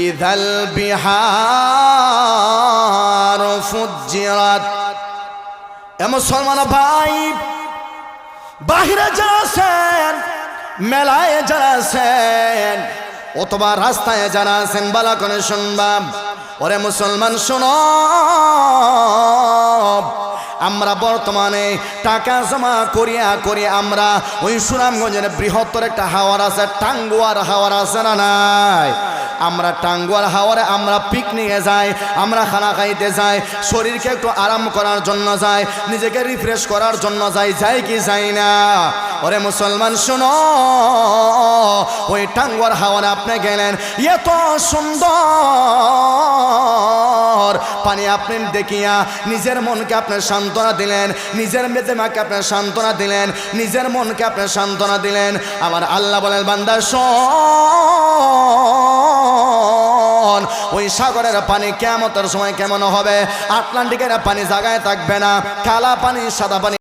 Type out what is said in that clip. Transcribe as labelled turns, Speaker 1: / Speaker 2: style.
Speaker 1: ইযাল বিহার ফুজ্জিরাত। এ মুসলমান ভাই, বাহিরে যারা আছেন, মেলায় যারা আছেন, অথবা রাস্তায় যারা আছেন, বালা করে শুনবা। ওরে মুসলমান শোনো, আমরা বর্তমানে টাকা জমা করিয়া আমরা ওই সুনামগঞ্জের বৃহত্তর একটা হাওয়ার আছে, টাঙ্গুয়ার হাওয়ার আছে না নাই? আমরা টাঙ্গুয়ার হাওয়ারে আমরা পিকনিকে যাই, আমরা খানা খাইতে যাই, শরীরকে একটু আরাম করার জন্য যাই, নিজেকে রিফ্রেশ করার জন্য যাই কি যাই না? ওরে মুসলমান শোনো, ওই টাঙ্গুয়ার হাওয়ারে আপনি গেলেন, এত সুন্দর পানি আপনি দেখিয়া নিজের মনকে আপনি সান্ত্বনা দিলেন, নিজের মেদেমাকে আপনি সান্ত্বনা দিলেন, নিজের মনকে আপনি সান্ত্বনা দিলেন। আমার আল্লাহ বলেন, বান্দা শোন, ওই সাগরের পানি কিয়ামতের সময় কেমন হবে? আটলান্টিকের পানি জায়গায় থাকবে না, কালা পানি সাদা পানি